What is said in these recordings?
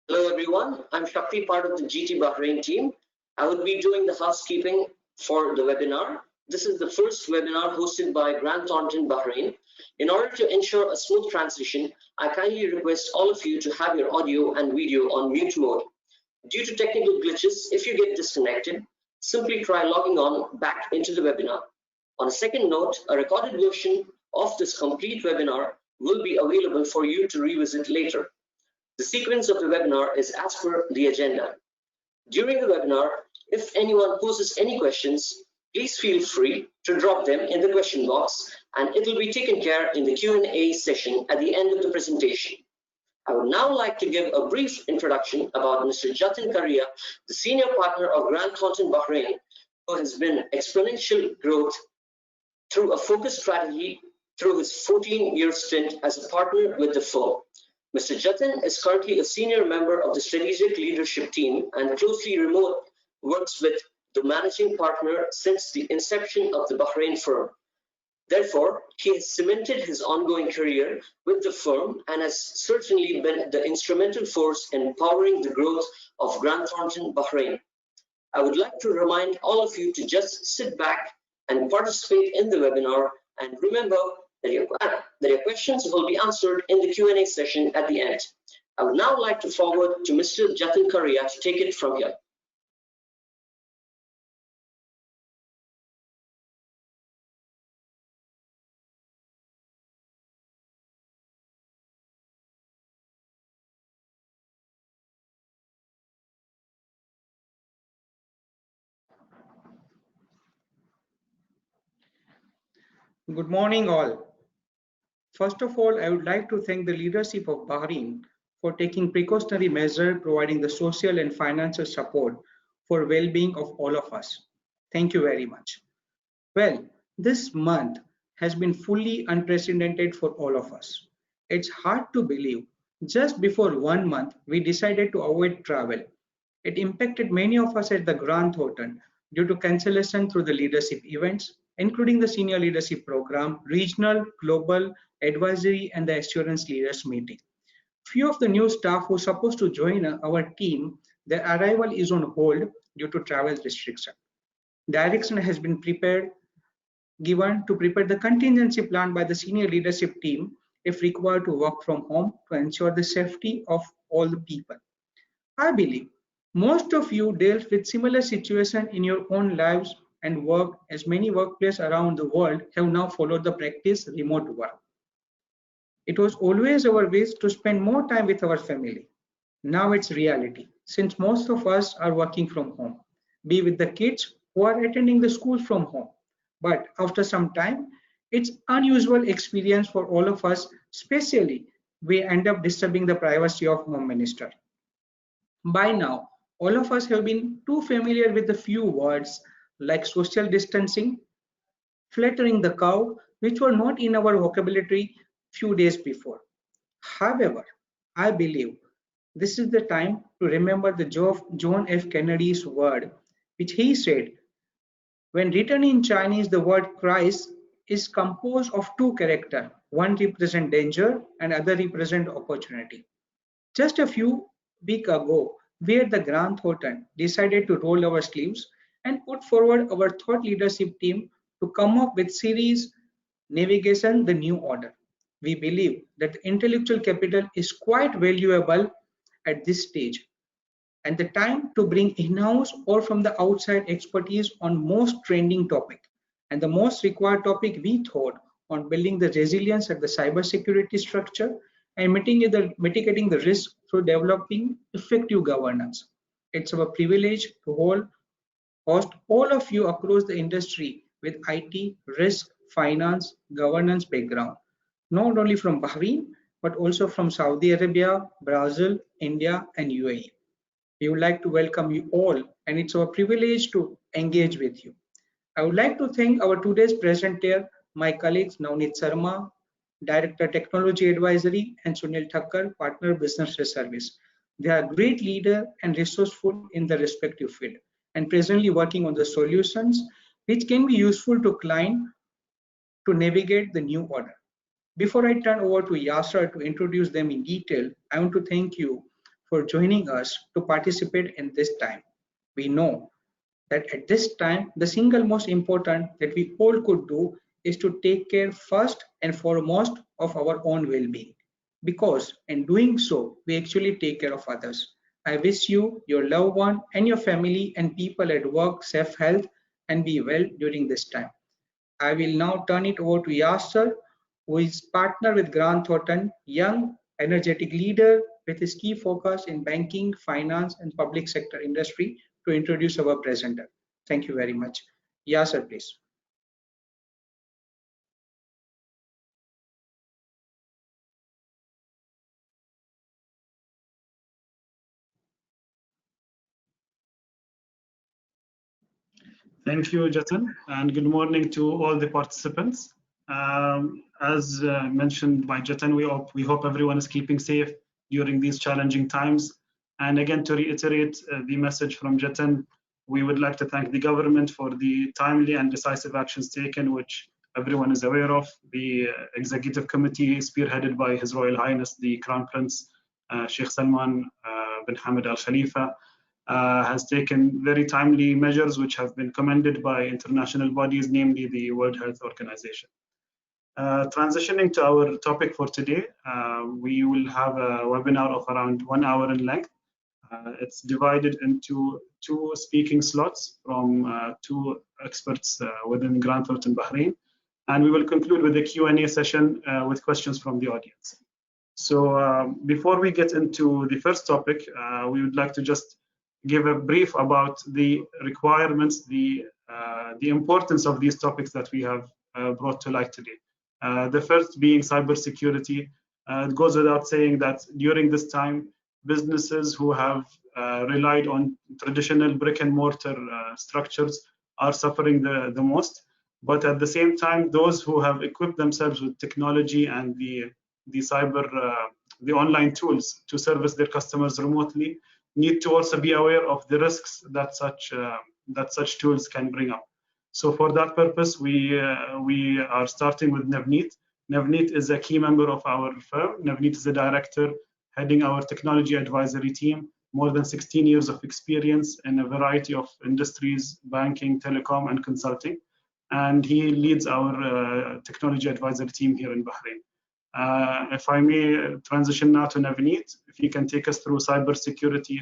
Hello everyone, I'm Shakti, part of the GT Bahrain team. I would be doing the housekeeping for the webinar. This is the first webinar hosted by Grand Thornton Bahrain. In order to ensure a smooth transition, I kindly request all of you to have your audio and video on mute mode. Due to technical glitches, if you get disconnected, simply try logging on back into the webinar. On a second note, a recorded version of this complete webinar will be available for you to revisit later. The sequence of the webinar is as per the agenda. During the webinar, if anyone poses any questions, please feel free to drop them in the question box and it will be taken care in the Q&A session at the end of the presentation. I would now like to give a brief introduction about Mr. Jatin Karia, the senior partner of Grand Thornton Bahrain, who has been exponential growth through a focused strategy through his 14-year stint as a partner with the firm. Mr. Jatin is currently a senior member of the strategic leadership team and closely works with the managing partner since the inception of the Bahrain firm. Therefore, he has cemented his ongoing career with the firm and has certainly been the instrumental force in powering the growth of Grand Thornton Bahrain. I would like to remind all of you to just sit back and participate in the webinar, and remember that your questions will be answered in the Q&A session at the end. I would now like to forward to Mr. Jatin Karia to take it from here. Good morning, all. First of all, I would like to thank the leadership of Bahrain for taking precautionary measures, providing the social and financial support for well-being of all of us. Thank you very much. Well, this month has been fully unprecedented for all of us. It's hard to believe. Just before 1 month, we decided to avoid travel. It impacted many of us at the Grand Thornton due to cancellation through the leadership events, including the senior leadership program, regional, global, advisory, and the assurance leaders meeting. Few of the new staff who are supposed to join our team, their arrival is on hold due to travel restriction. Direction has been given to prepare the contingency plan by the senior leadership team if required to work from home to ensure the safety of all the people. I believe most of you dealt with similar situation in your own lives and work, as many workplaces around the world have now followed the practice remote work. It was always our wish to spend more time with our family. Now it's reality, since most of us are working from home, be with the kids who are attending the school from home. But after some time, it's unusual experience for all of us, especially we end up disturbing the privacy of home minister. By now, all of us have been too familiar with the few words like social distancing, flattering the cow, which were not in our vocabulary few days before. However, I believe this is the time to remember the John F. Kennedy's word, which he said, when written in Chinese, the word Christ is composed of two characters. One represents danger and other represents opportunity. Just a few weeks ago, we at the Grand Thornton decided to roll our sleeves and put forward our thought leadership team to come up with series Navigation the New Order. We believe that the intellectual capital is quite valuable at this stage, and the time to bring in-house or from the outside expertise on most trending topic. And the most required topic we thought on building the resilience at the cybersecurity structure and mitigating the risk through developing effective governance. It's our privilege to host all of you across the industry with IT, risk, finance, governance background, not only from Bahrain, but also from Saudi Arabia, Brazil, India, and UAE. We would like to welcome you all, and it's our privilege to engage with you. I would like to thank our today's presenter, my colleagues Navneet Sarma, Director Technology Advisory, and Sunil Thakkar, Partner Business Service. They are great leaders and resourceful in the respective field, and presently working on the solutions which can be useful to client to navigate the new order. Before I turn over to Yasser to introduce them in detail, I want to thank you for joining us to participate in this time. We know that at this time, the single most important that we all could do is to take care first and foremost of our own well-being. Because in doing so, we actually take care of others. I wish you, your loved one, and your family and people at work safe health and be well during this time. I will now turn it over to Yasser, who is partner with Grant Thornton, young, energetic leader with his key focus in banking, finance, and public sector industry to introduce our presenter. Thank you very much. Yasser, please. Thank you, Jatin, and good morning to all the participants. As mentioned by Jatin, we hope everyone is keeping safe during these challenging times. And again, to reiterate the message from Jatin, we would like to thank the government for the timely and decisive actions taken, which everyone is aware of. The Executive Committee, spearheaded by His Royal Highness, the Crown Prince Sheikh Salman bin Hamad Al Khalifa, has taken very timely measures which have been commended by international bodies, namely the World Health Organization. Transitioning to our topic for today, we will have a webinar of around 1 hour in length. It's divided into 2 speaking slots from 2 experts within Grant Thornton Bahrain, and we will conclude with a Q&A session with questions from the audience. So before we get into the first topic, we would like to just give a brief about the requirements, the importance of these topics that we have brought to light today. The first being cybersecurity. It goes without saying that during this time, businesses who have relied on traditional brick and mortar structures are suffering the most. But at the same time, those who have equipped themselves with technology and the online tools to service their customers remotely need to also be aware of the risks that such tools can bring up. So for that purpose, we are starting with Navneet. Navneet is a key member of our firm. Navneet is a director heading our technology advisory team, more than 16 years of experience in a variety of industries, banking, telecom, and consulting. And he leads our technology advisory team here in Bahrain. If I may transition now to Navneet, if you can take us through cybersecurity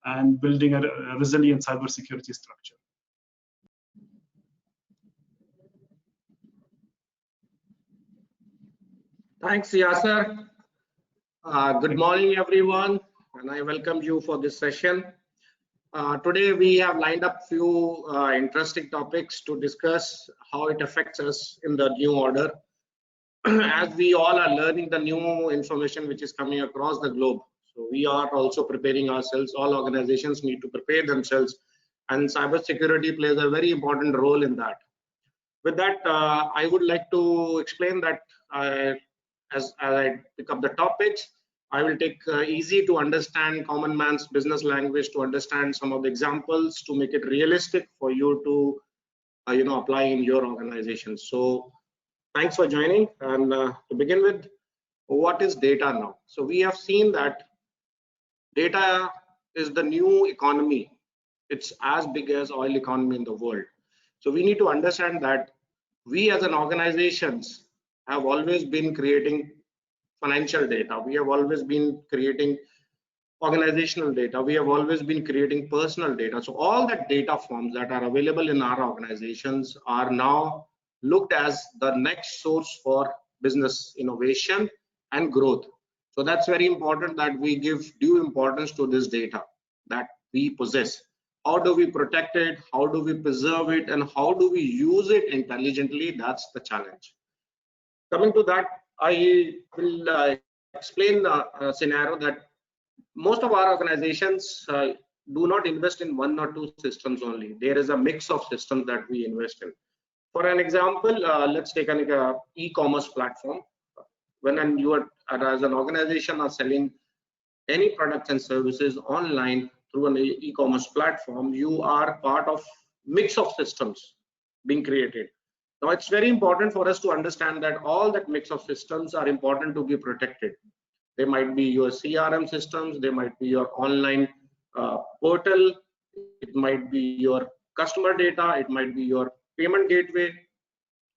and building a resilient cybersecurity structure. Thanks, Yasser. Good morning, everyone, and I welcome you for this session. Today, we have lined up few interesting topics to discuss how it affects us in the new order. As we all are learning the new information which is coming across the globe. So we are also preparing ourselves. All organizations need to prepare themselves, and cybersecurity plays a very important role in that. With that, I would like to explain that as I pick up the topics, I will take easy to understand common man's business language to understand some of the examples to make it realistic for you to apply in your organization. So thanks for joining. And to begin with, what is data now? So we have seen that data is the new economy. It's as big as oil economy in the world. So we need to understand that we as an organizations have always been creating financial data. We have always been creating organizational data. We have always been creating personal data. So all that data forms that are available in our organizations are now looked as the next source for business innovation and growth. So that's very important that we give due importance to this data that we possess. How do we protect it? How do we preserve it? And how do we use it intelligently? That's the challenge. Coming to that, I will explain the scenario that most of our organizations do not invest in 1 or 2 systems only. There is a mix of systems that we invest in. For an example, let's take an e-commerce platform. When you are, as an organization, are selling any products and services online through an e-commerce platform, you are part of mix of systems being created. Now, it's very important for us to understand that all that mix of systems are important to be protected. They might be your CRM systems, they might be your online portal, it might be your customer data, it might be your payment gateway,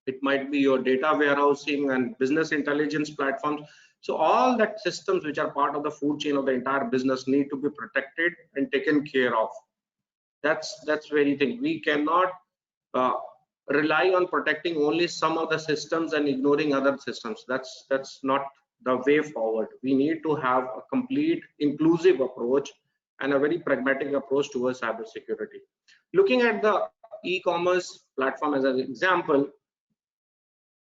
it might be your data warehousing and business intelligence platforms. So all that systems which are part of the food chain of the entire business need to be protected and taken care of. That's very thing. We cannot uh, rely on protecting only some of the systems and ignoring other systems. That's not the way forward. We need to have a complete inclusive approach and a very pragmatic approach towards cybersecurity. Looking at the e-commerce platform as an example,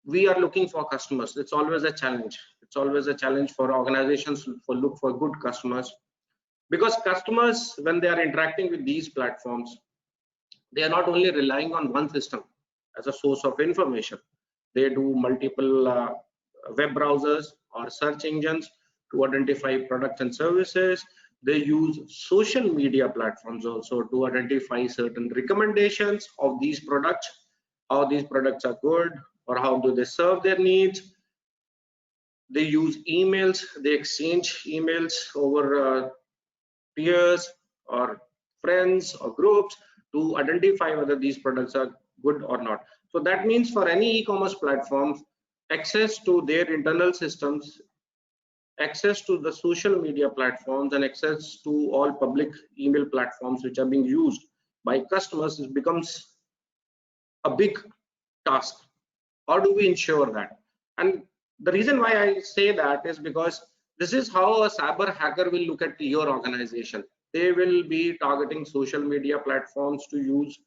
we are looking for customers. It's always a challenge. It's always a challenge for organizations to look for good customers, because customers, when they are interacting with these platforms, they are not only relying on one system as a source of information. They do multiple web browsers or search engines to identify products and services. They use social media platforms also to identify certain recommendations of these products, how these products are good or how do they serve their needs. They use emails, they exchange emails over peers or friends or groups to identify whether these products are good or not. So that means for any e-commerce platforms, access to their internal systems, access to the social media platforms, and access to all public email platforms which are being used by customers becomes a big task. How do we ensure that? And the reason why I say that is because this is how a cyber hacker will look at your organization. They will be targeting social media platforms to use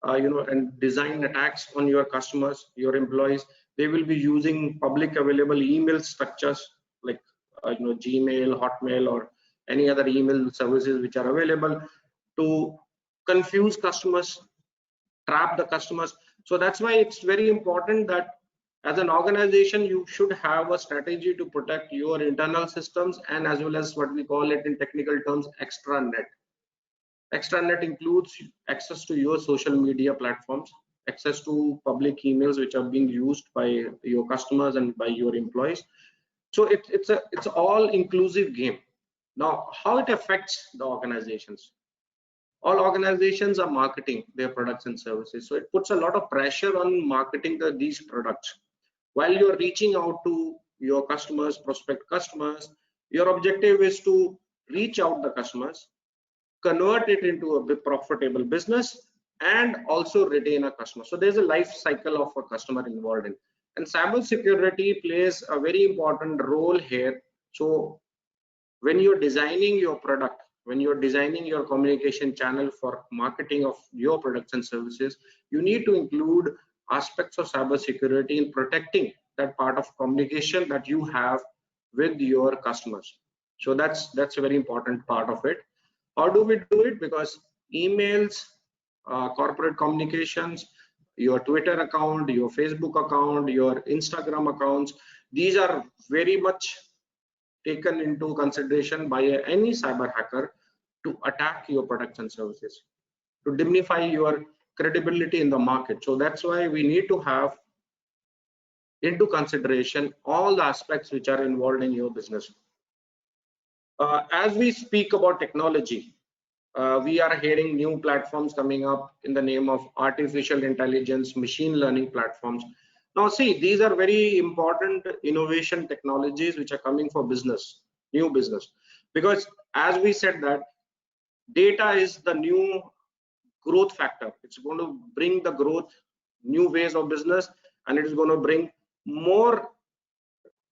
and design attacks on your customers, your employees. They will be using public available email structures like Gmail, Hotmail, or any other email services which are available to confuse customers, trap the customers. So that's why it's very important that as an organization you should have a strategy to protect your internal systems, and as well as what we call it in technical terms, extranet. Extranet includes access to your social media platforms, access to public emails which are being used by your customers and by your employees. So it's all inclusive game. Now, how it affects the organizations? All organizations are marketing their products and services, so it puts a lot of pressure on marketing these products. While you're reaching out to your customers, prospect customers, your objective is to reach out the customers, convert it into a profitable business, and also retain a customer. So there's a life cycle of a customer involved in, and cybersecurity plays a very important role here. So when you're designing your product, when you're designing your communication channel for marketing of your products and services, you need to include aspects of cybersecurity in protecting that part of communication that you have with your customers. So that's a very important part of it. How do we do it? Because emails, corporate communications, your Twitter account, your Facebook account, your Instagram accounts, these are very much taken into consideration by any cyber hacker to attack your products and services, to dignify your credibility in the market. So that's why we need to have into consideration all the aspects which are involved in your business. As we speak about technology, we are hearing new platforms coming up in the name of artificial intelligence, machine learning platforms. Now see, these are very important innovation technologies which are coming for business, new business, because as we said that data is the new growth factor. It's going to bring the growth, new ways of business, and it is going to bring more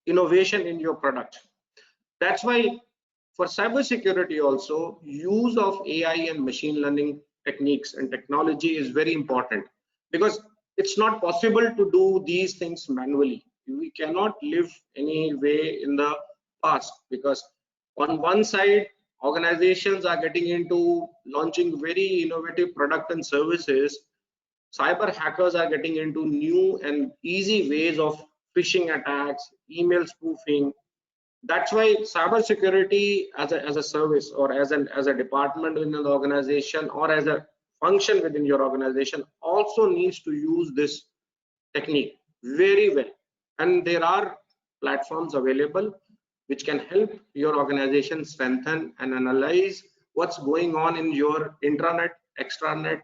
innovation in your product. That's why for cybersecurity also, use of AI and machine learning techniques and technology is very important, because it's not possible to do these things manually. We cannot live any way in the past, because on one side organizations are getting into launching very innovative product and services. Cyber hackers are getting into new and easy ways of phishing attacks, email spoofing. That's why cybersecurity as a service, or as a department within the organization, or as a function within your organization, also needs to use this technique very well. And there are platforms available which can help your organization strengthen and analyze what's going on in your intranet, extranet,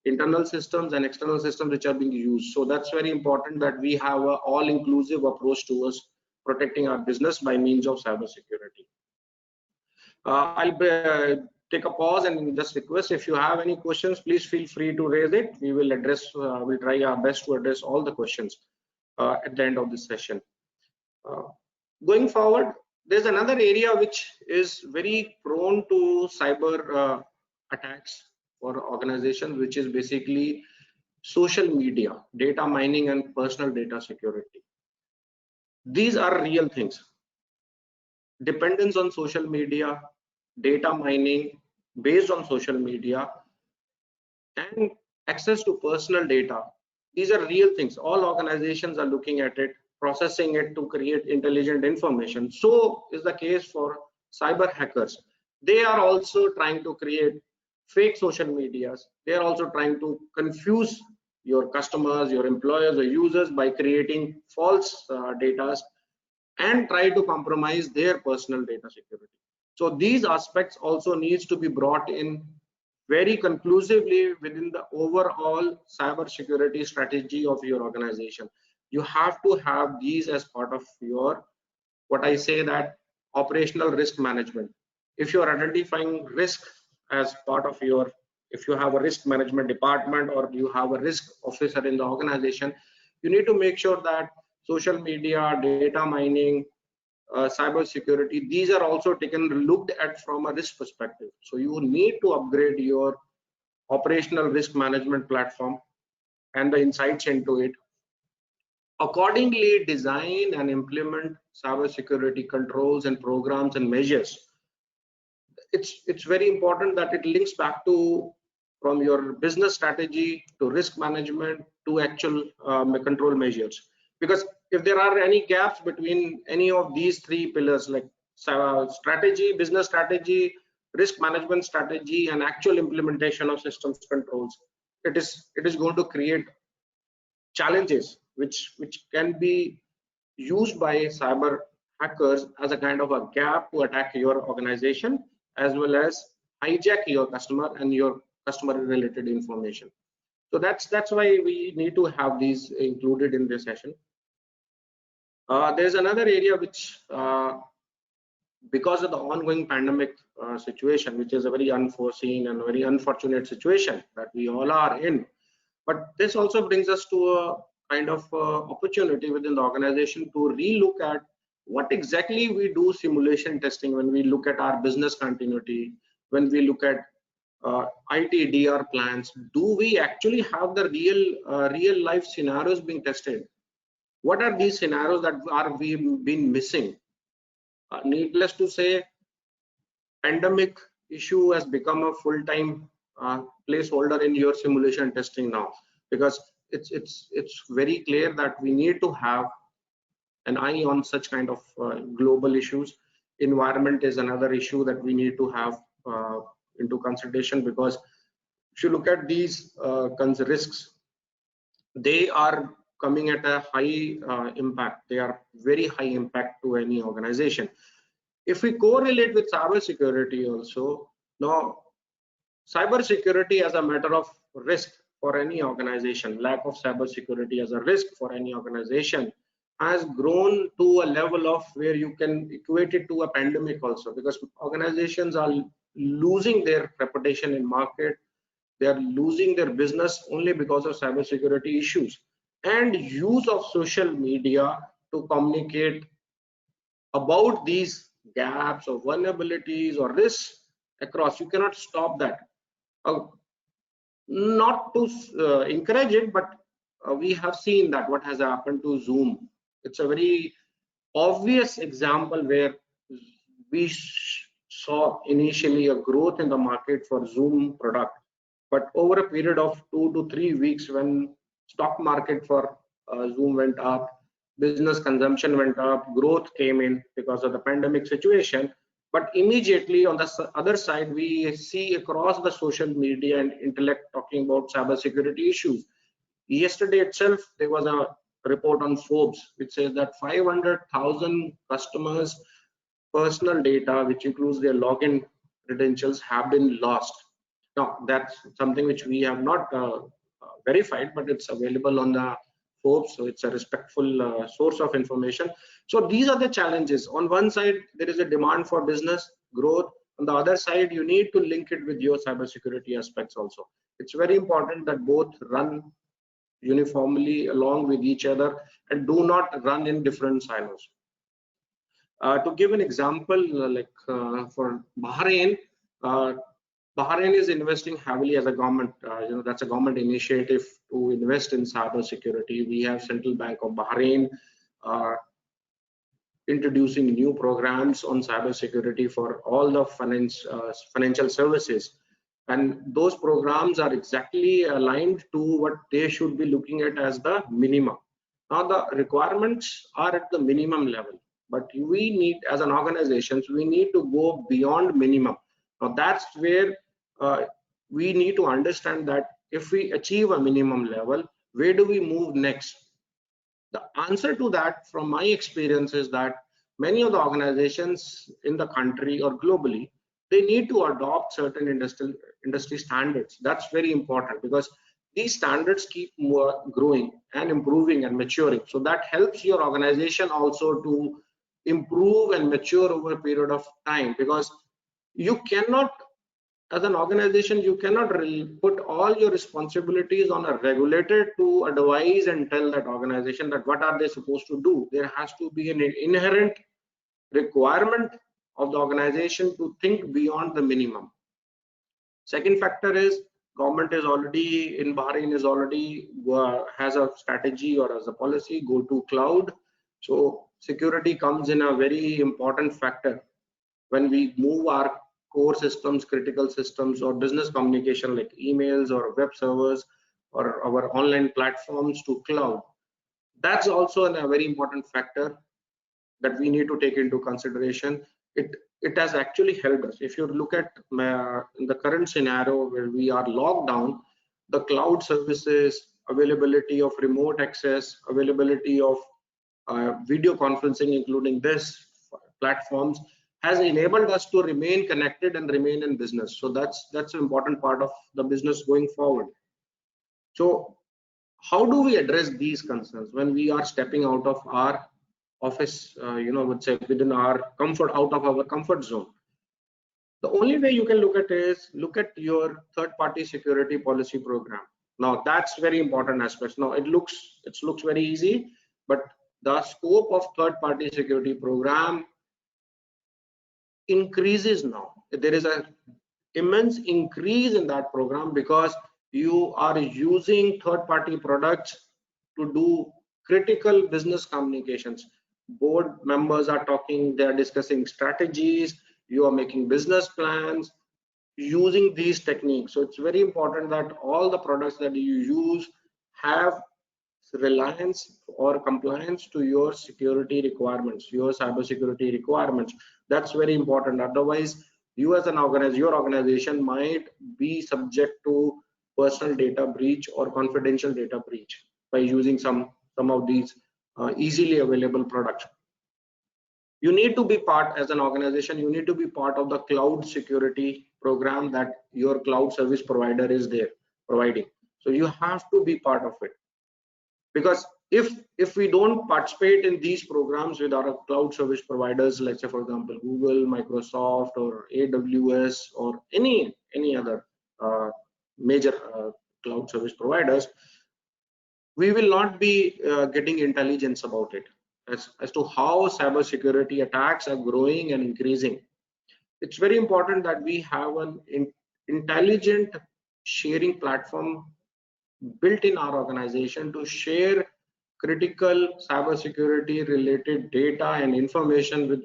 internal systems and external systems which are being used. So that's very important that we have an all-inclusive approach towards protecting our business by means of cybersecurity. I'll take a pause and just request, if you have any questions, please feel free to raise it. We will address, we'll try our best to address all the questions at the end of this session. Going forward, there's another area which is very prone to cyber attacks for organizations, which is basically social media, data mining and personal data security. These are real things. Dependence on social media, data mining based on social media, and access to personal data. These are real things. All organizations are looking at it, processing it to create intelligent information. So is the case for cyber hackers. They are also trying to create fake social medias. They are also trying to confuse your customers, your employers or users by creating false data and try to compromise their personal data security. So these aspects also needs to be brought in very conclusively within the overall cyber security strategy of your organization. You have to have these as part of your, what I say, that operational risk management. If you are identifying risk as part of your, if you have a risk management department or you have a risk officer in the organization, you need to make sure that social media, data mining, cyber security, these are also looked at from a risk perspective. So you need to upgrade your operational risk management platform and the insights into it. Accordingly, design and implement cyber security controls and programs and measures. It's very important that it links back to from your business strategy to risk management to actual control measures. Because if there are any gaps between any of these three pillars, like strategy, business strategy, risk management strategy, and actual implementation of systems controls, it is going to create challenges which can be used by cyber hackers as a kind of a gap to attack your organization, as well as hijack your customer and your customer related information. So that's why we need to have these included in this session. There's another area which, because of the ongoing pandemic situation, which is a very unforeseen and very unfortunate situation that we all are in, but this also brings us to a kind of opportunity within the organization to relook at what exactly we do simulation testing when we look at our business continuity, when we look at IT DR plans. Do we actually have the real life scenarios being tested? What are these scenarios that we've been missing? Needless to say, pandemic issue has become a full-time placeholder in your simulation testing now, because it's very clear that we need to have an eye on such kind of global issues. Environment is another issue that we need to have into consideration, because if you look at these risks, they are coming at a high impact. They are very high impact to any organization. If we correlate with cyber security also, now cyber security as a matter of risk for any organization, lack of cyber security as a risk for any organization, has grown to a level of where you can equate it to a pandemic also, because organizations are losing their reputation in market. They are losing their business only because of cybersecurity issues and use of social media to communicate about these gaps or vulnerabilities or risks across. You cannot stop that. Not to encourage it, but we have seen that what has happened to Zoom. It's a very obvious example where we saw initially a growth in the market for Zoom product, but over a period of 2 to 3 weeks, when stock market for Zoom went up, business consumption went up, growth came in because of the pandemic situation. But immediately on the other side, we see across the social media and intellect talking about cybersecurity issues. Yesterday itself, there was a report on Forbes which says that 500,000 customers personal data, which includes their login credentials, have been lost. Now, that's something which we have not verified, but it's available on the Forbes, so it's a respectful source of information. So these are the challenges. On one side, there is a demand for business growth. On the other side, you need to link it with your cybersecurity aspects also. It's very important that both run uniformly along with each other and do not run in different silos. To give an example, for Bahrain, Bahrain is investing heavily as a government. That's a government initiative to invest in cyber security. We have Central Bank of Bahrain introducing new programs on cyber security for all the financial services, and those programs are exactly aligned to what they should be looking at as the minimum. Now, the requirements are at the minimum level, but we need, as an organization, we need to go beyond minimum. Now, that's where we need to understand that if we achieve a minimum level, where do we move next? The answer to that, from my experience, is that many of the organizations in the country or globally, they need to adopt certain industry standards. That's very important, because these standards keep growing and improving and maturing. So that helps your organization also to improve and mature over a period of time, because you cannot, as an organization, you cannot really put all your responsibilities on a regulator to advise and tell that organization that what are they supposed to do. There has to be an inherent requirement of the organization to think beyond the minimum. Second factor is government is already in Bahrain is already has a strategy or as a policy go to cloud. So security comes in a very important factor when we move our core systems, critical systems, or business communication like emails or web servers or our online platforms to cloud. That's also a very important factor that we need to take into consideration. It has actually helped us. If you look at in the current scenario where we are locked down, the cloud services, availability of remote access, availability of video conferencing, including this platforms, has enabled us to remain connected and remain in business. So that's an important part of the business going forward. So how do we address these concerns when we are stepping out of our office, would say within our comfort, out of our comfort zone? The only way you can look at is look at your third-party security policy program. Now that's very important aspect. Now it looks very easy, but the scope of third-party security program increases now. There is an immense increase in that program because you are using third-party products to do critical business communications. Board members are talking, they are discussing strategies, you are making business plans using these techniques. So it's very important that all the products that you use have reliance or compliance to your security requirements, your cyber security requirements. That's very important. Otherwise, you as an your organization might be subject to personal data breach or confidential data breach by using some of these easily available products. You need to be part, as an organization, you need to be part of the cloud security program that your cloud service provider is there providing. So you have to be part of it, because if we don't participate in these programs with our cloud service providers, let's say for example Google, Microsoft, or AWS, or any other major cloud service providers, we will not be getting intelligence about it as to how cybersecurity attacks are growing and increasing. It's very important that we have an intelligent sharing platform built in our organization to share critical cybersecurity related data and information with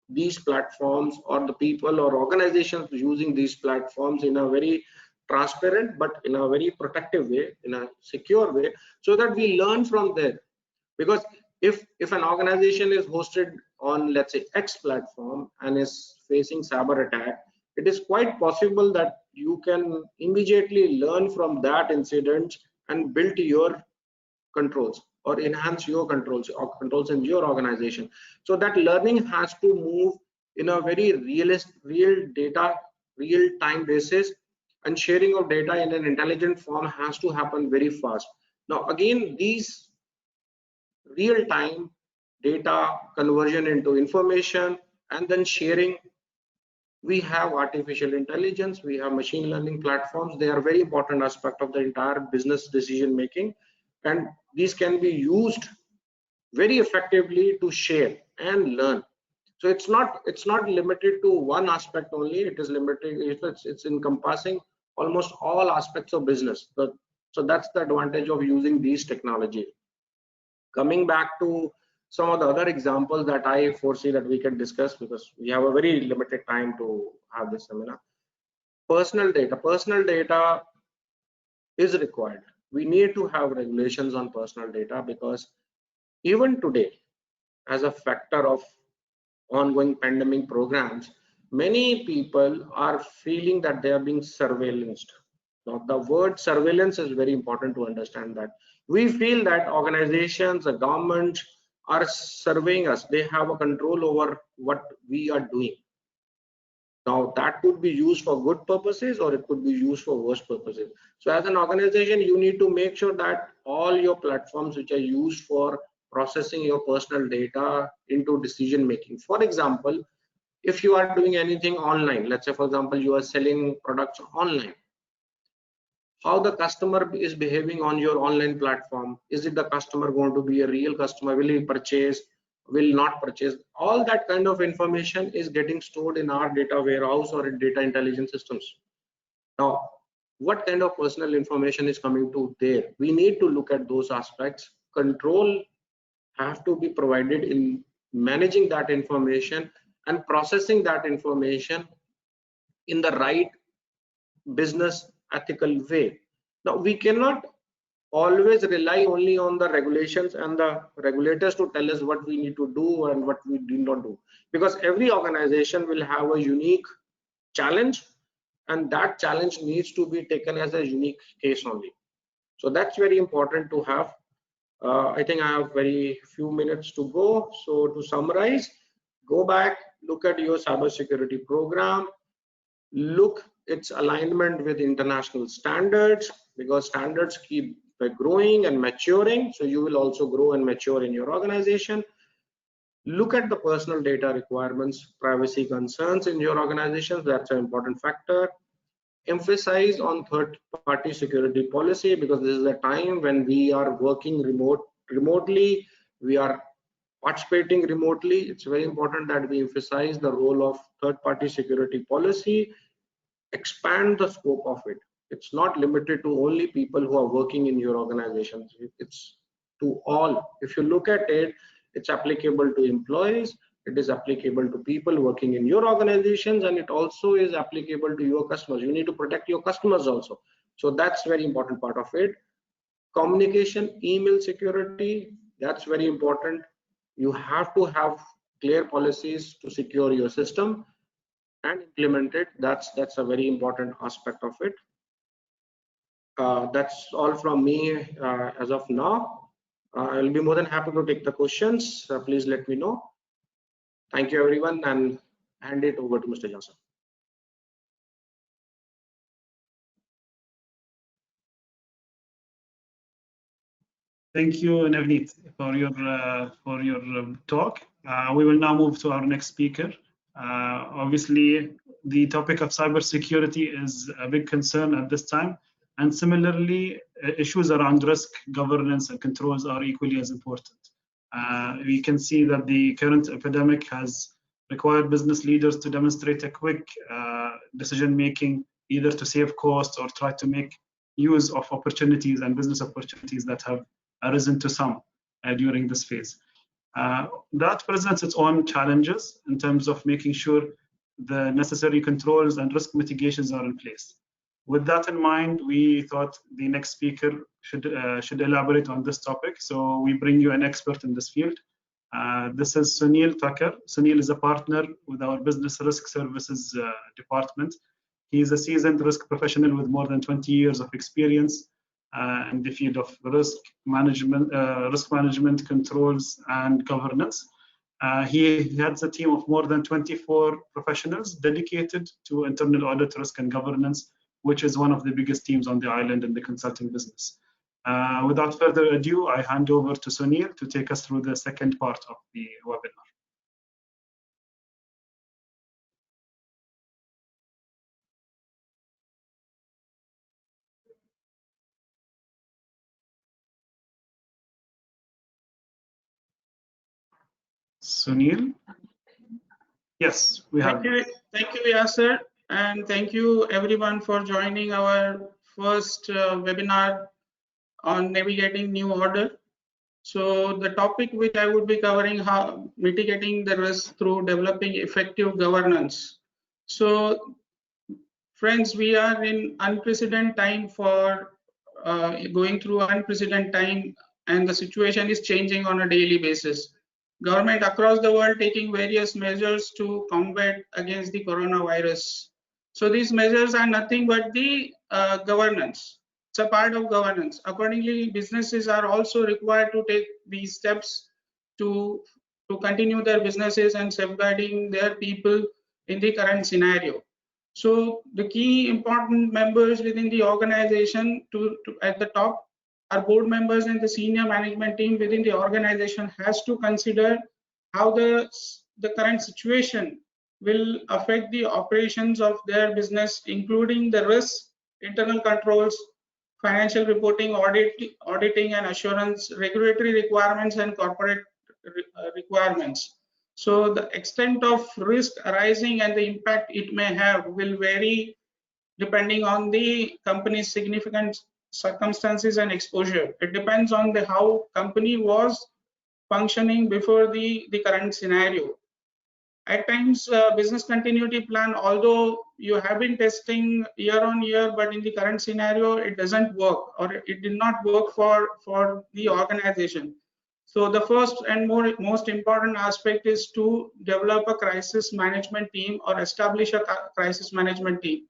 these platforms, or the people or organizations using these platforms in a very transparent but in a very protective way, in a secure way, so that we learn from there. Because if an organization is hosted on, let's say, X platform and is facing cyber attack, it is quite possible that you can immediately learn from that incident and build your controls. or enhance your controls or controls in your organization. So that learning has to move in a very real time basis, and sharing of data in an intelligent form has to happen very fast. Now again, these real time data conversion into information and then sharing, we have artificial intelligence, we have machine learning platforms. They are very important aspect of the entire business decision making, and these can be used very effectively to share and learn. So it's not limited to one aspect only. It is limited, it's encompassing almost all aspects of business. So that's the advantage of using these technology. Coming back to some of the other examples that I foresee that we can discuss, because we have a very limited time to have this seminar. Personal data is required. We need to have regulations on personal data, because even today, as a factor of ongoing pandemic programs, many people are feeling that they are being surveillanced. Now, the word surveillance is very important to understand. That we feel that organizations, the government are surveying us. They have a control over what we are doing. Now, that could be used for good purposes or it could be used for worse purposes. So as an organization, you need to make sure that all your platforms which are used for processing your personal data into decision making. For example, if you are doing anything online, let's say for example you are selling products online, how the customer is behaving on your online platform. Is it the customer going to be a real customer? Will he purchase, will not purchase? All that kind of information is getting stored in our data warehouse or in data intelligence systems. Now, what kind of personal information is coming to there? We need to look at those aspects. Control have to be provided in managing that information and processing that information in the right business ethical way. Now, we cannot always rely only on the regulations and the regulators to tell us what we need to do and what we do not do, because every organization will have a unique challenge, and that challenge needs to be taken as a unique case only. So that's very important to have. I think I have very few minutes to go. So to summarize, go back, look at your cybersecurity program, look its alignment with international standards, because standards keep growing and maturing. So you will also grow and mature in your organization. Look at the personal data requirements, privacy concerns in your organizations. That's an important factor. Emphasize on third-party security policy, because this is a time when we are working remotely, we are participating remotely. It's very important that we emphasize the role of third-party security policy, expand the scope of it. It's not limited to only people who are working in your organizations. It's to all. If you look at it, it's applicable to employees, it is applicable to people working in your organizations, and it also is applicable to your customers. You need to protect your customers also. So that's very important part of it. Communication, email security, that's very important. You have to have clear policies to secure your system and implement it. That's a very important aspect of it. That's all from me as of now. I'll be more than happy to take the questions. Please let me know. Thank you everyone, and hand it over to Mr. Johnson. Thank you, Navneet, for your talk. We will now move to our next speaker. Obviously, the topic of cybersecurity is a big concern at this time, and similarly, issues around risk, governance, and controls are equally as important. We can see that the current epidemic has required business leaders to demonstrate a quick decision-making, either to save costs or try to make use of opportunities and business opportunities that have arisen to some during this phase. That presents its own challenges in terms of making sure the necessary controls and risk mitigations are in place. With that in mind, we thought the next speaker should elaborate on this topic. So we bring you an expert in this field. This is Sunil Thakur. Sunil is a partner with our Business Risk Services department. He is a seasoned risk professional with more than 20 years of experience in the field of risk management, controls, and governance. He heads a team of more than 24 professionals dedicated to internal audit, risk, and governance, which is one of the biggest teams on the island in the consulting business. Without further ado, I hand over to Sunil to take us through the second part of the webinar. Sunil? Yes, we have. Thank you, Yasser, and thank you everyone for joining our first webinar on navigating new order. So the topic which I would be covering, how mitigating the risk through developing effective governance. So friends, we are in unprecedented time for going through unprecedented time, and the situation is changing on a daily basis. Government across the world taking various measures to combat against the coronavirus. So these measures are nothing but the governance. It's a part of governance. Accordingly, businesses are also required to take these steps to continue their businesses and safeguarding their people in the current scenario. So the key important members within the organization at the top are board members and the senior management team within the organization has to consider how the current situation will affect the operations of their business, including the risks, internal controls, financial reporting, auditing and assurance, regulatory requirements and corporate requirements. So the extent of risk arising and the impact it may have will vary depending on the company's significant circumstances and exposure. It depends on how company was functioning before the current scenario. At times, business continuity plan, although you have been testing year on year, but in the current scenario, it doesn't work, or it did not work for the organization. So the first and most important aspect is to develop a crisis management team or establish a crisis management team.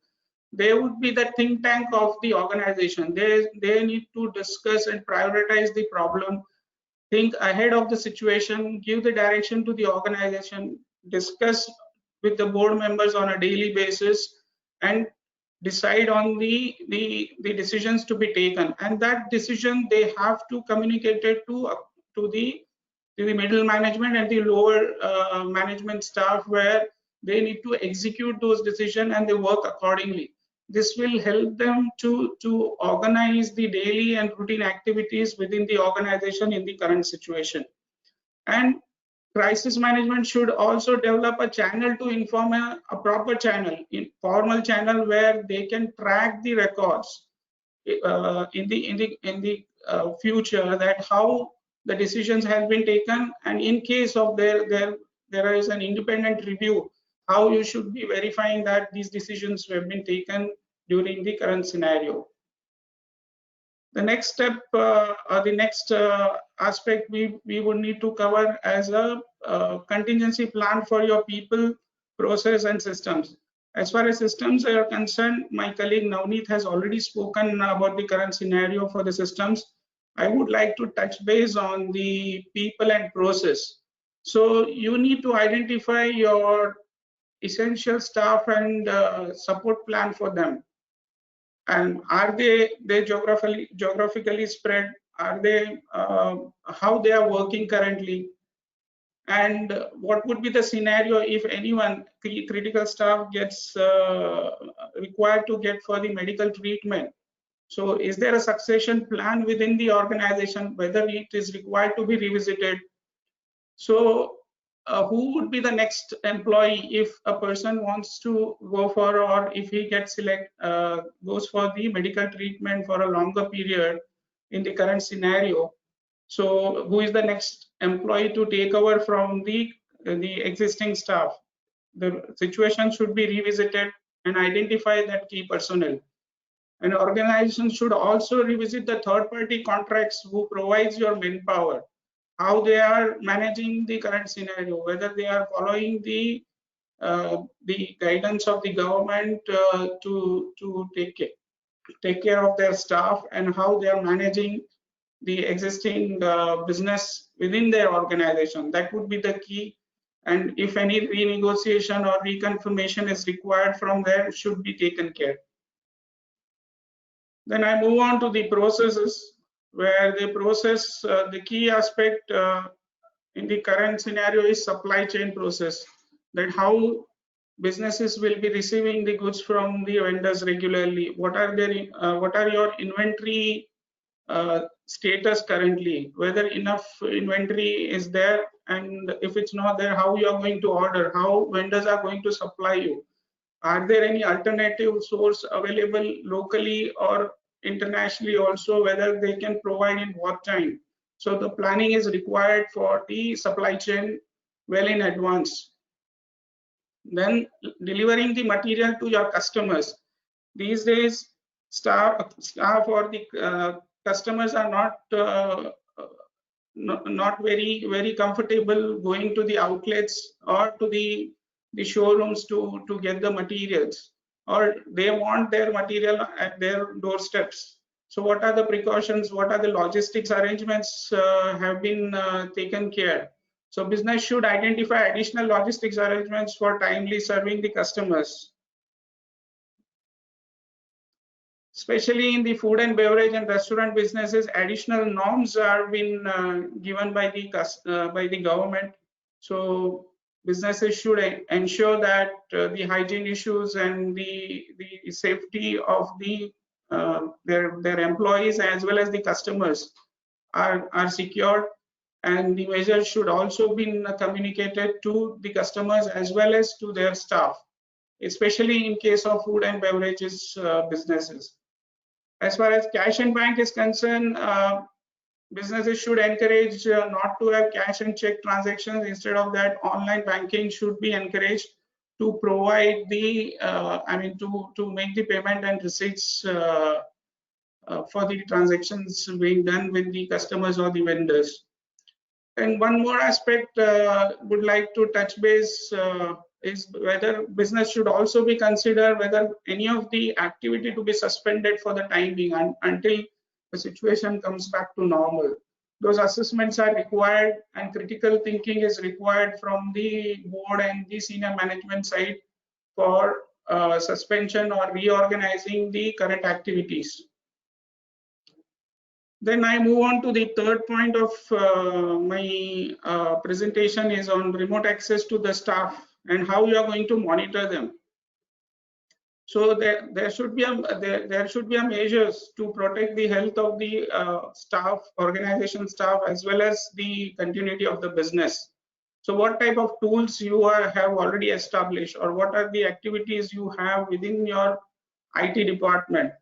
They would be the think tank of the organization. They need to discuss and prioritize the problem, think ahead of the situation, give the direction to the organization, discuss with the board members on a daily basis, and decide on the decisions to be taken. And that decision they have to communicate it to the middle management and the lower management staff, where they need to execute those decisions and they work accordingly. This will help them to organize the daily and routine activities within the organization in the current situation. And crisis management should also develop a channel to inform a proper channel, informal channel, where they can track the records in the future, that how the decisions have been taken, and in case of there is an independent review, how you should be verifying that these decisions have been taken during the current scenario. The next step or the next aspect we would need to cover as a contingency plan for your people, process and systems. As far as systems are concerned, my colleague Navneet has already spoken about the current scenario for the systems. I would like to touch base on the people and process. So you need to identify your essential staff and support plan for them. And are they geographically spread? Are they how they are working currently? And what would be the scenario if anyone critical staff gets required to get for the medical treatment? So is there a succession plan within the organization, whether it is required to be revisited? So who would be the next employee if a person wants to go for, or if he gets goes for the medical treatment for a longer period in the current scenario? So who is the next employee to take over from the existing staff? The situation should be revisited and identify that key personnel. An organization should also revisit the third-party contracts who provides your manpower, how they are managing the current scenario, whether they are following the guidance of the government to take care. take care of their staff and how they are managing the existing business within their organization. That would be the key. And if any renegotiation or reconfirmation is required from there, it should be taken care. Then I move on to the processes, where the process, the key aspect in the current scenario is supply chain process, that how businesses will be receiving the goods from the vendors regularly. What are your inventory status currently, whether enough inventory is there, and if it's not there, how you are going to order, how vendors are going to supply you. Are there any alternative source available locally or internationally also, whether they can provide in what time. So the planning is required for the supply chain well in advance. Then delivering the material to your customers. These days, staff or the customers are not very comfortable going to the outlets or to the showrooms to get the materials, or they want their material at their doorsteps. So what are the precautions, what are the logistics arrangements have been taken care? So business should identify additional logistics arrangements for timely serving the customers. Especially in the food and beverage and restaurant businesses, additional norms are been given by the government. So businesses should ensure that the hygiene issues and the safety of their employees as well as the customers are secured, and the measures should also be communicated to the customers as well as to their staff, especially in case of food and beverages businesses. As far as cash and bank is concerned, businesses should encourage not to have cash and check transactions. Instead of that, online banking should be encouraged to provide the, to make the payment and receipts for the transactions being done with the customers or the vendors. And one more aspect would like to touch base is whether business should also be considered whether any of the activity to be suspended for the time being until the situation comes back to normal. Those assessments are required, and critical thinking is required from the board and the senior management side for suspension or reorganizing the current activities. Then I move on to the third point of my presentation is on remote access to the staff and how you are going to monitor them. So there should be a measures to protect the health of the staff, organization staff, as well as the continuity of the business. So what type of tools you have already established, or what are the activities you have within your IT department?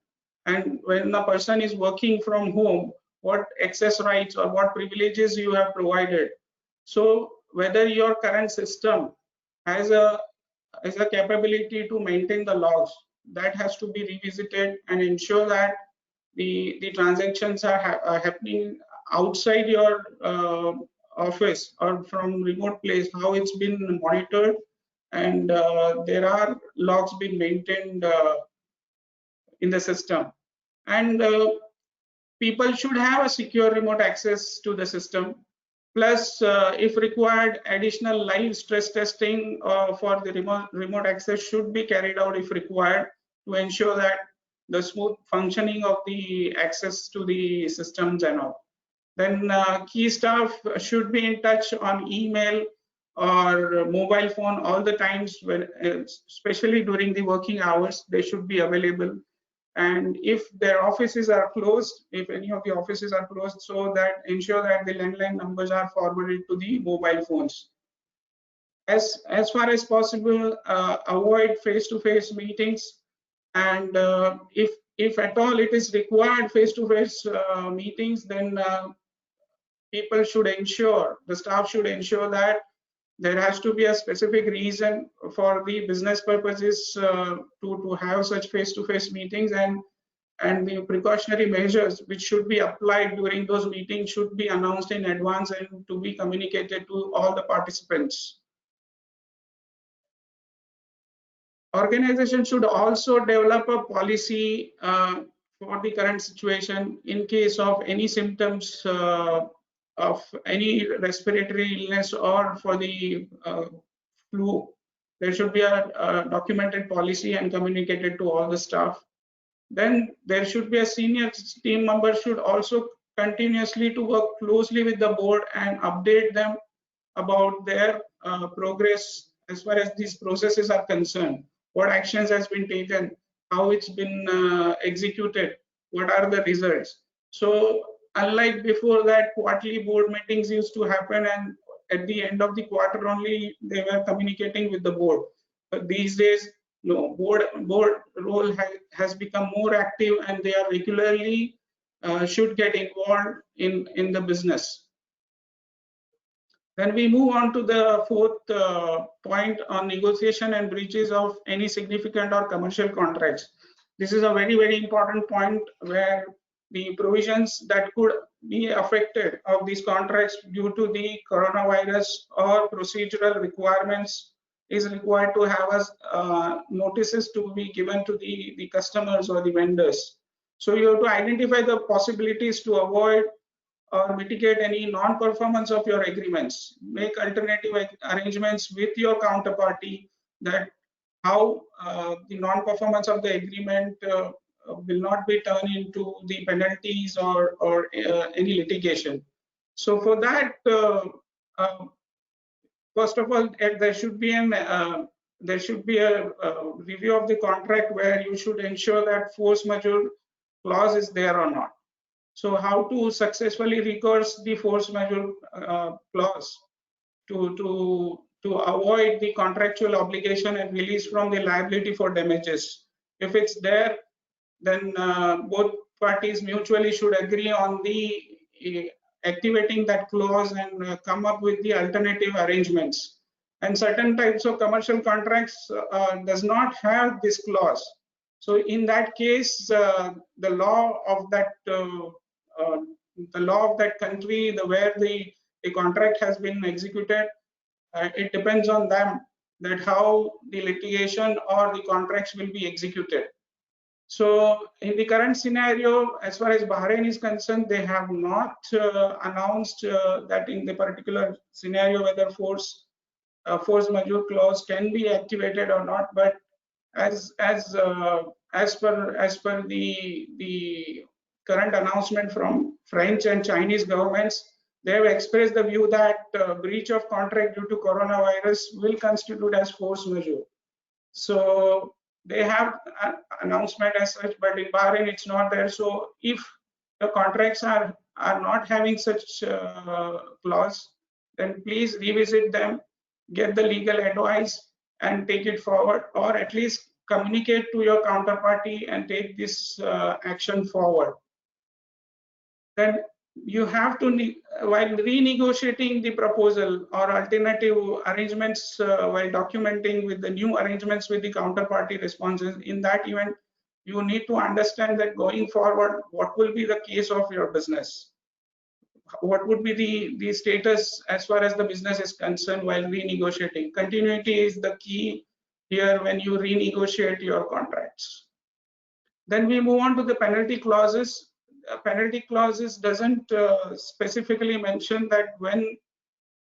And when a person is working from home, what access rights or what privileges you have provided. So whether your current system has a capability to maintain the logs, that has to be revisited and ensure that the transactions are happening outside your office or from remote place, how it's been monitored, and there are logs being maintained in the system. And people should have a secure remote access to the system. Plus, if required, additional live stress testing for the remote access should be carried out if required to ensure that the smooth functioning of the access to the systems and all. Then key staff should be in touch on email or mobile phone all the times, when, especially during the working hours, they should be available. And if their offices are closed, if any of the offices are closed, so that ensure that the landline numbers are forwarded to the mobile phones. As far as possible, avoid face-to-face meetings, and if at all it is required face-to-face meetings, then people should ensure, the staff should ensure that there has to be a specific reason for the business purposes to have such face-to-face meetings, and the precautionary measures which should be applied during those meetings should be announced in advance and to be communicated to all the participants. Organization should also develop a policy for the current situation, in case of any symptoms of any respiratory illness or for the flu, there should be a documented policy and communicated to all the staff. Then there should be a senior team member should also continuously to work closely with the board and update them about their progress as far as these processes are concerned. What actions has been taken, how it's been executed, what are the results. So unlike before that, quarterly board meetings used to happen, and at the end of the quarter only they were communicating with the board. But these days, no, board role has become more active, and they are regularly should get involved in the business. Then we move on to the fourth point on negotiation and breaches of any significant or commercial contracts. This is a very, very important point where the provisions that could be affected of these contracts due to the coronavirus or procedural requirements is required to have us notices to be given to the customers or the vendors. So you have to identify the possibilities to avoid or mitigate any non-performance of your agreements. Make alternative arrangements with your counterparty that how the non-performance of the agreement will not be turned into the penalties or any litigation. So for that, first of all, there should be a review of the contract where you should ensure that force majeure clause is there or not. So how to successfully recurse the force majeure clause to avoid the contractual obligation and release from the liability for damages. If it's there, then both parties mutually should agree on the activating that clause and come up with the alternative arrangements. And certain types of commercial contracts does not have this clause. So in that case, the law of that country, where the contract has been executed, it depends on them that how the litigation or the contracts will be executed. So in the current scenario, as far as Bahrain is concerned, they have not announced that in the particular scenario whether force majeure clause can be activated or not. But as per the current announcement from French and Chinese governments, they have expressed the view that breach of contract due to coronavirus will constitute as force majeure. So they have an announcement as such, but in Bahrain it's not there. So if the contracts are not having such clause, then please revisit them, get the legal advice and take it forward, or at least communicate to your counterparty and take this action forward. Then you have to, while renegotiating the proposal or alternative arrangements, while documenting with the new arrangements with the counterparty responses, in that event, you need to understand that going forward, what will be the case of your business? What would be the status as far as the business is concerned while renegotiating? Continuity is the key here when you renegotiate your contracts. Then we move on to the penalty clauses. Penalty clauses doesn't specifically mention that when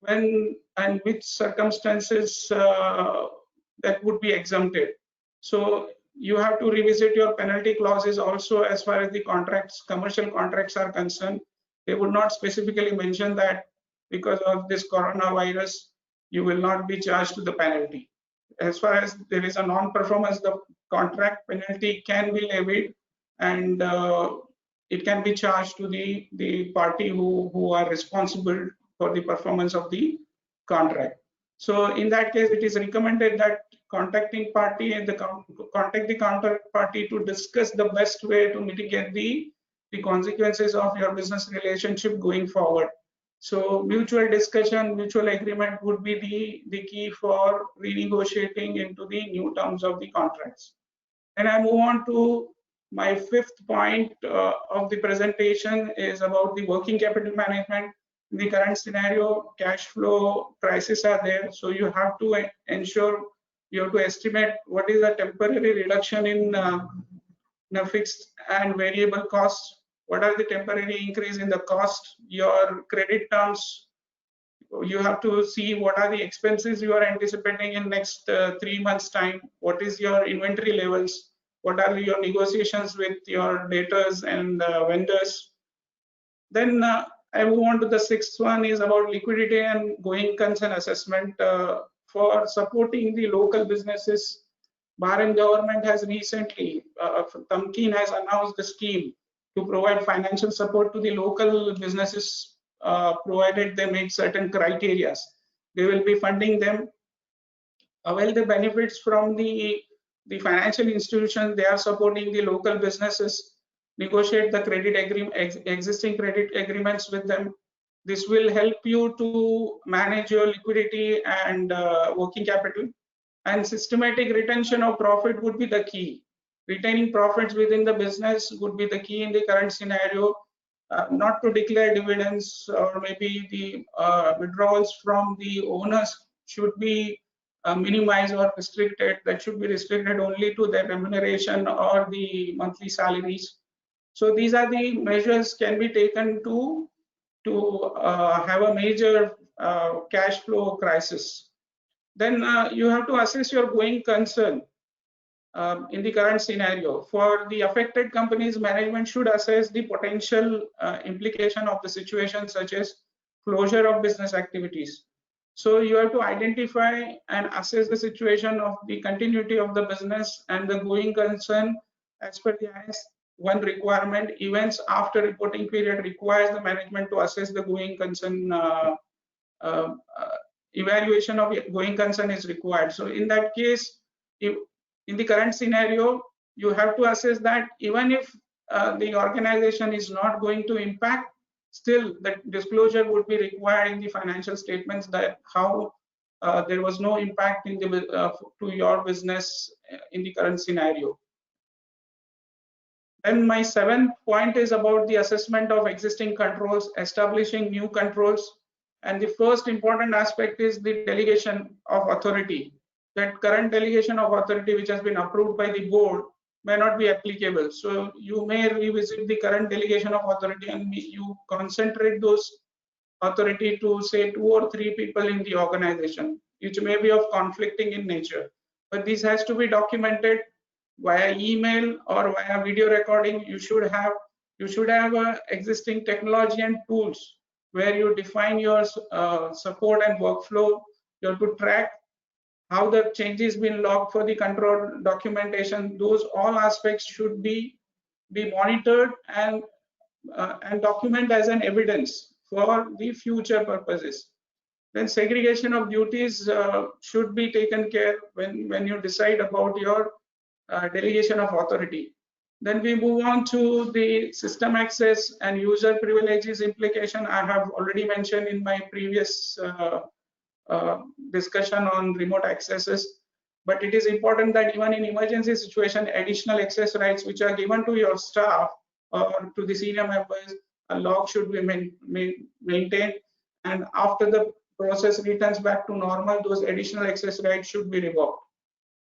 and which circumstances that would be exempted. So you have to revisit your penalty clauses also as far as the contracts, commercial contracts are concerned. They would not specifically mention that because of this coronavirus, you will not be charged to the penalty. As far as there is a non-performance, the contract penalty can be levied, and it can be charged to the party who are responsible for the performance of the contract. So in that case, it is recommended that contacting party and contact the counterparty to discuss the best way to mitigate the consequences of your business relationship going forward. So mutual discussion, mutual agreement would be the key for renegotiating into the new terms of the contracts. And I move on to my fifth point of the presentation is about the working capital management. In the current scenario, cash flow crises are there. So you have to ensure, you have to estimate what is the temporary reduction in fixed and variable costs? What are the temporary increase in the cost? Your credit terms, you have to see what are the expenses you are anticipating in next 3 months time. What is your inventory levels? What are your negotiations with your debtors and vendors? Then I move on to the sixth one is about liquidity and going concern assessment. For supporting the local businesses, Bahrain government has recently, Tamkeen has announced the scheme to provide financial support to the local businesses, provided they meet certain criteria. They will be funding them. Avail the benefits from the financial institutions. They are supporting the local businesses. Negotiate the credit existing credit agreements with them. This will help you to manage your liquidity and working capital. And systematic retention of profit would be the key. Retaining profits within the business would be the key in the current scenario. Not to declare dividends, or maybe the withdrawals from the owners should be minimized or restricted. That should be restricted only to their remuneration or the monthly salaries. So these are the measures can be taken to have a major cash flow crisis. Then you have to assess your going concern in the current scenario. For the affected companies, management should assess the potential implication of the situation, such as closure of business activities. So you have to identify and assess the situation of the continuity of the business and the going concern as per the IS1 requirement. Events after reporting period requires the management to assess the going concern. Evaluation of going concern is required. So in that case, if in the current scenario, you have to assess that even if the organization is not going to impact, still the disclosure would be required in the financial statements that how there was no impact in the to your business in the current scenario. Then my seventh point is about the assessment of existing controls, establishing new controls. And the first important aspect is the delegation of authority. That current delegation of authority which has been approved by the board may not be applicable. So you may revisit the current delegation of authority and you concentrate those authority to say 2 or 3 people in the organization, which may be of conflicting in nature. But this has to be documented via email or via video recording. You should have existing technology and tools where you define your support and workflow. You have to track how the changes been logged for the control documentation. Those all aspects should be monitored and document as an evidence for the future purposes. Then segregation of duties should be taken care when you decide about your delegation of authority. Then we move on to the system access and user privileges implication. I have already mentioned in my previous discussion on remote accesses, but it is important that even in emergency situation, additional access rights which are given to your staff or to the senior members, a log should be maintained, and after the process returns back to normal, those additional access rights should be revoked.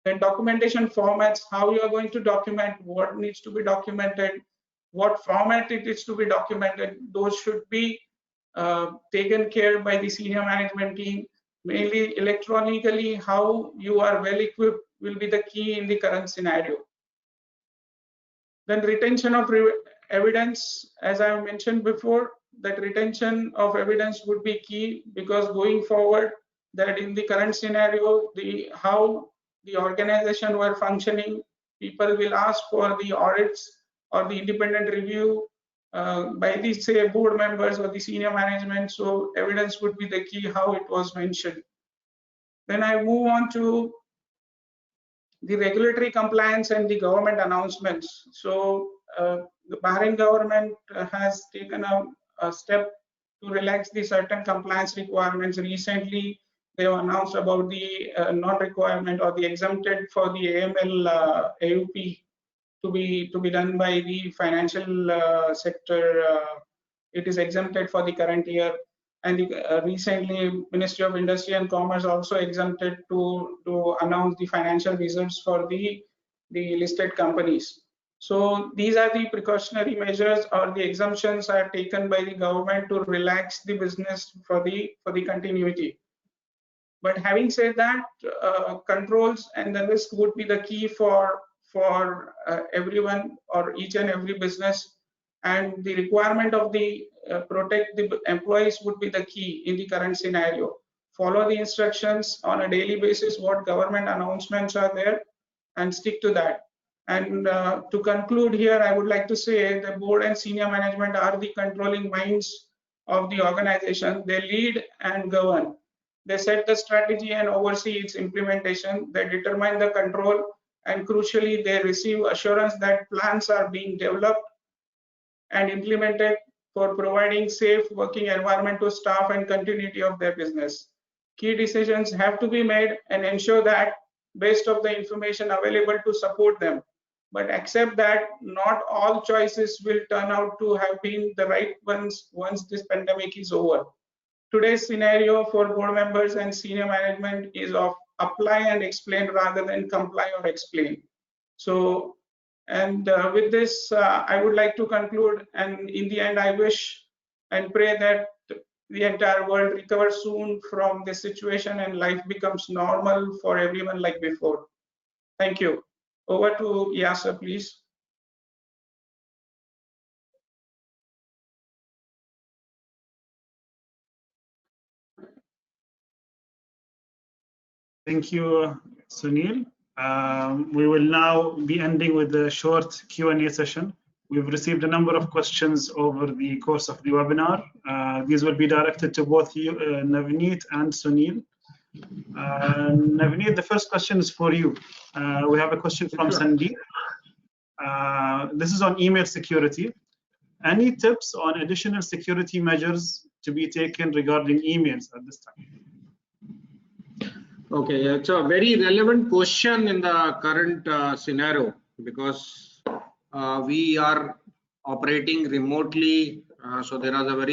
Then documentation formats, how you are going to document, what needs to be documented, what format it is to be documented, those should be taken care by the senior management team. Mainly electronically, how you are well equipped will be the key in the current scenario. Then retention of evidence, as I mentioned before, that retention of evidence would be key, because going forward, that in the current scenario, how the organization were functioning, people will ask for the audits or the independent review by the say board members or the senior management. So evidence would be the key, how it was mentioned. Then I move on to the regulatory compliance and the government announcements. So the Bahrain government has taken a step to relax the certain compliance requirements. Recently, they have announced about the non-requirement or the exempted for the AML AUP to be done by the financial sector. It is exempted for the current year, and recently Ministry of Industry and Commerce also exempted to announce the financial results for the listed companies. So these are the precautionary measures or the exemptions are taken by the government to relax the business for the continuity. But having said that, controls and the risk would be the key for everyone or each and every business, and the requirement of the protect the employees would be the key in the current scenario. Follow the instructions on a daily basis, what government announcements are there, and stick to that. And to conclude here, I would like to say the board and senior management are the controlling minds of the organization. They lead and govern. They set the strategy and oversee its implementation. They determine the control, and crucially, they receive assurance that plans are being developed and implemented for providing safe working environment to staff and continuity of their business. Key decisions have to be made and ensure that based on the information available to support them, but accept that not all choices will turn out to have been the right ones once this pandemic is over. Today's scenario for board members and senior management is of apply and explain rather than comply or explain. So, and with this, I would like to conclude. And in the end, I wish and pray that the entire world recovers soon from this situation and life becomes normal for everyone like before. Thank you. Over to Yasser, please. Thank you, Sunil. We will now be ending with a short Q&A session. We've received a number of questions over the course of the webinar. These will be directed to both you, Navneet and Sunil. Navneet, the first question is for you. We have a question from Sandeep. This is on email security. Any tips on additional security measures to be taken regarding emails at this time? Okay, it's a very relevant question in the current scenario, because we are operating remotely. So there are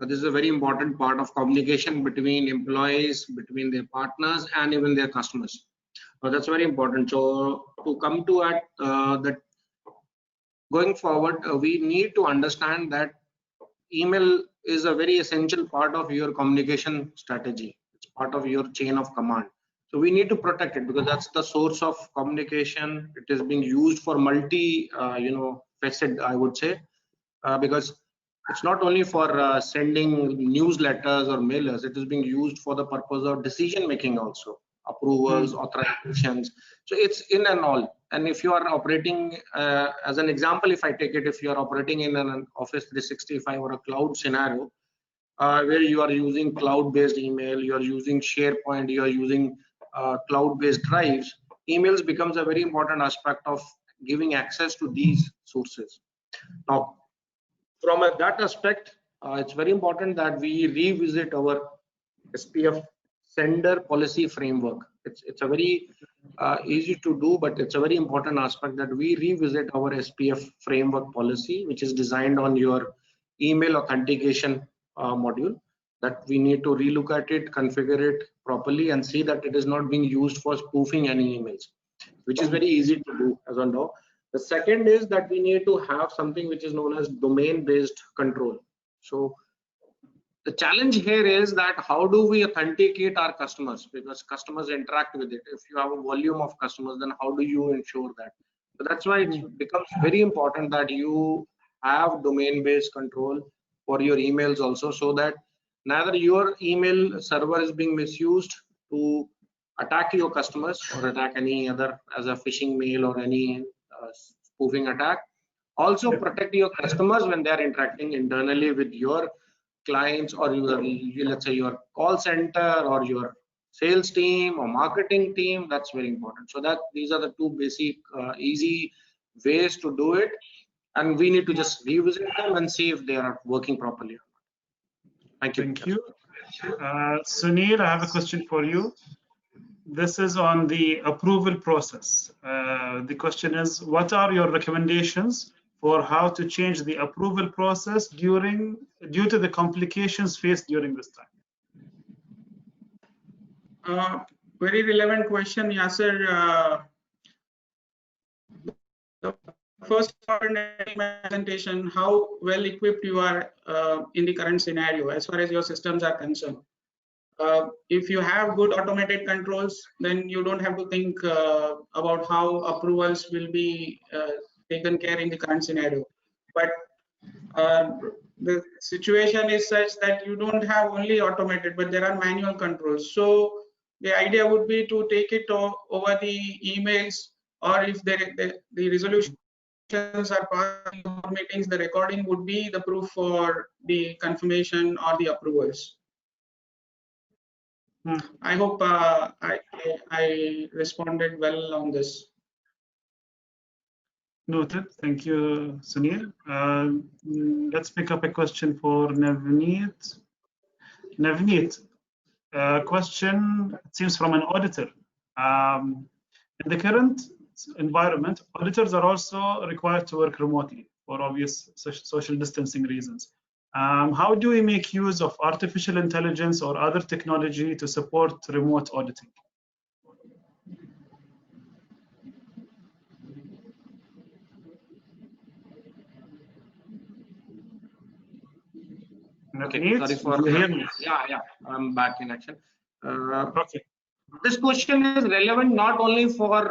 this is a very important part of communication between employees, between their partners, and even their customers. So that's very important. So to come to that going forward, we need to understand that email is a very essential part of your communication strategy. It's part of your chain of command. So we need to protect it because that's the source of communication. It is being used for facet, I would say, because it's not only for sending newsletters or mailers. It is being used for the purpose of decision making also, approvals, authorizations. So it's in and all. And if you are operating, as an example, if I take it, if you are operating in an Office 365 or a cloud scenario, where you are using cloud-based email, you are using SharePoint, you are using cloud-based drives, emails becomes a very important aspect of giving access to these sources. Now, from that aspect, it's very important that we revisit our SPF sender policy framework. It's a very easy to do, but it's a very important aspect that we revisit our SPF framework policy, which is designed on your email authentication module, that we need to relook at it, configure it properly, and see that it is not being used for spoofing any emails, which is very easy to do as on now. The second is that we need to have something which is known as domain-based control. So the challenge here is that how do we authenticate our customers, because customers interact with it. If you have a volume of customers, then how do you ensure that? So that's why it becomes very important that you have domain-based control for your emails also, so that neither your email server is being misused to attack your customers or attack any other as a phishing mail or any spoofing attack. Also protect your customers when they are interacting internally with your clients or your, let's say, your call center or your sales team or marketing team. That's very important. So that these are the two basic easy ways to do it, and we need to just revisit them and see if they are working properly. Thank you. Thank you. Sunil, I have a question for you. This is on the approval process. The question is, what are your recommendations for how to change the approval process due to the complications faced during this time? Very relevant question, Yasser. The first part in my presentation, how well equipped you are in the current scenario as far as your systems are concerned. If you have good automated controls, then you don't have to think about how approvals will be taken care in the current scenario. But the situation is such that you don't have only automated, but there are manual controls. So the idea would be to take it over the emails, or if the resolutions are passed in board meetings, the recording would be the proof for the confirmation or the approvals. I hope I responded well on this. Noted. Thank you, Sunil. Let's pick up a question for Navneet. Navneet, question, it seems from an auditor. In the current environment, auditors are also required to work remotely for obvious social distancing reasons. How do we make use of artificial intelligence or other technology to support remote auditing? Okay, sorry for yeah, I'm back in action. Okay. This question is relevant not only for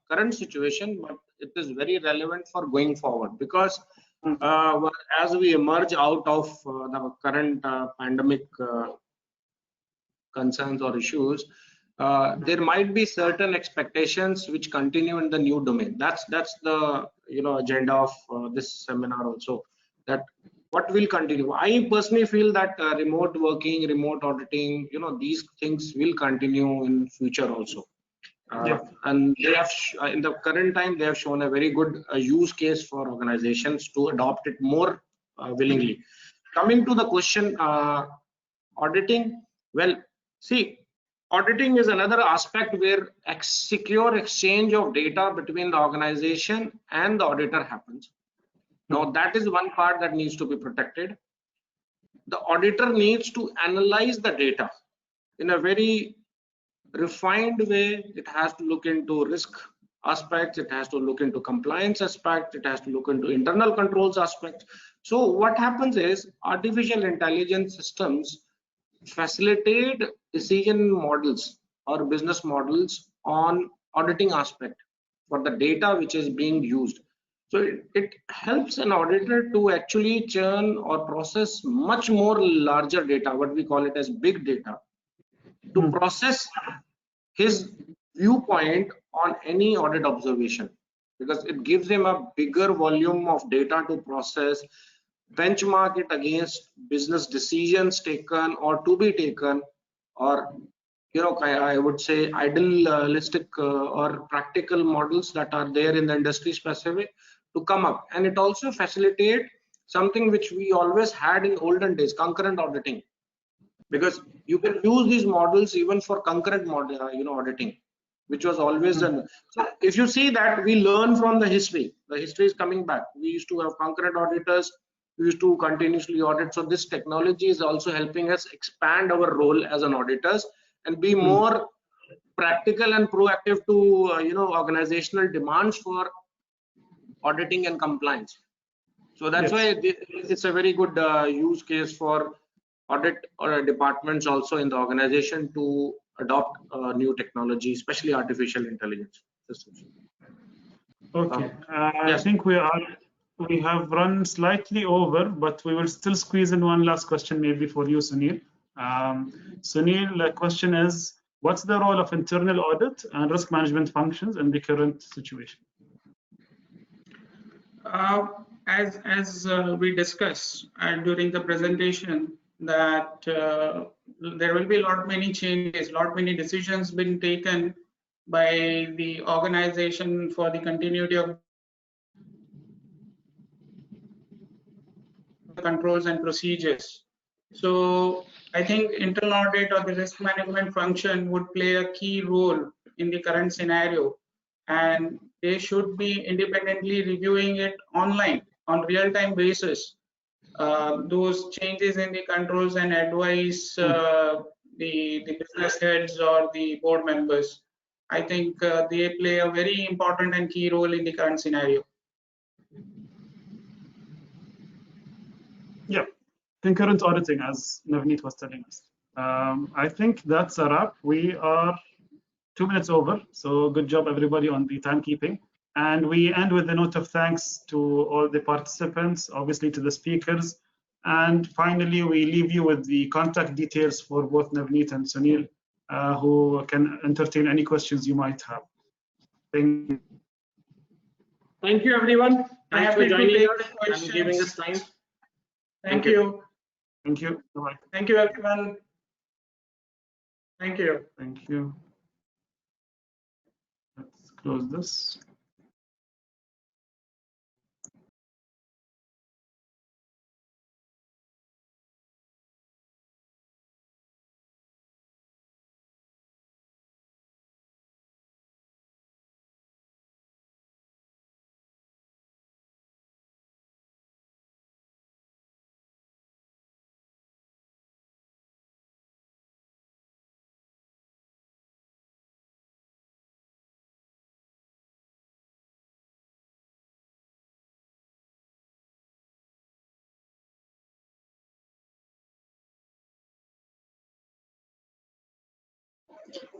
current situation, but it is very relevant for going forward, because as we emerge out of the current pandemic concerns or issues, there might be certain expectations which continue in the new domain. That's the agenda of this seminar also, that what will continue. I personally feel that remote working, remote auditing, these things will continue in future also. And they have in the current time they have shown a very good use case for organizations to adopt it more willingly. Coming to the question, auditing, well, see, auditing is another aspect where secure exchange of data between the organization and the auditor happens. Now that is one part that needs to be protected. The auditor needs to analyze the data in a very refined way. It has to look into risk aspects, it has to look into compliance aspect, it has to look into internal controls aspects. So what happens is artificial intelligence systems facilitate decision models or business models on auditing aspect for the data which is being used. So it helps an auditor to actually churn or process much more larger data, what we call it as big data, to process his viewpoint on any audit observation, because it gives him a bigger volume of data to process, benchmark it against business decisions taken or to be taken, or I would say idealistic or practical models that are there in the industry specific to come up. And it also facilitate something which we always had in olden days, concurrent auditing, because you can use these models even for concurrent auditing, which was always done. So if you see that we learn from the history is coming back. We used to have concurrent auditors, we used to continuously audit. So this technology is also helping us expand our role as an auditors and be more practical and proactive to organizational demands for auditing and compliance. So that's why it's a very good use case for audit or departments also in the organization to adopt new technology, especially artificial intelligence systems. Okay, I think we have run slightly over, but we will still squeeze in one last question maybe for you, Sunil. Sunil, the question is, what's the role of internal audit and risk management functions in the current situation? As we discussed during the presentation, that there will be many changes, many decisions being taken by the organization for the continuity of controls and procedures. So I think internal audit or the risk management function would play a key role in the current scenario, and they should be independently reviewing it online on real-time basis, those changes in the controls, and advise the business heads or the board members. I think they play a very important and key role in the current scenario. Yeah, concurrent auditing, as Navneet was telling us. I think that's a wrap. We are 2 minutes over, so good job everybody on the timekeeping. And we end with a note of thanks to all the participants, obviously to the speakers. And finally, we leave you with the contact details for both Navneet and Sunil, who can entertain any questions you might have. Thank you. Thank you, everyone. Thanks for Happy to joining take us the questions. and giving us time. Thank you. Thank you. Bye-bye. Thank you, everyone. Thank you. Thank you. Let's close this.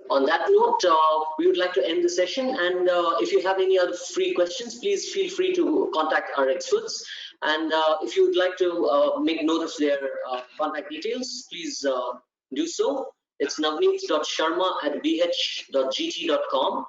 On that note, we would like to end the session, and if you have any other free questions, please feel free to contact our experts. And if you would like to make note of their contact details, please do so. It's navneet.sharma@bh.gt.com,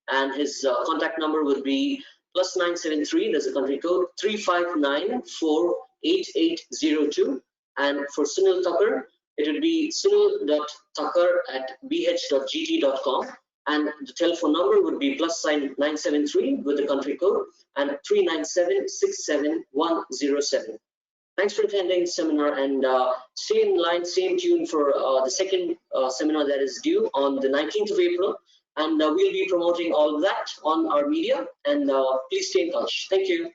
and his contact number would be +973, there's a country code, 359-48802. And for Sunil Tucker, it would be sunil.tucker@bh.gt.com, and the telephone number would be +973 with the country code and 397-67107. Thanks for attending the seminar, and stay in line, stay in tune for the second seminar that is due on the 19th of April, and we'll be promoting all of that on our media, and please stay in touch. Thank you.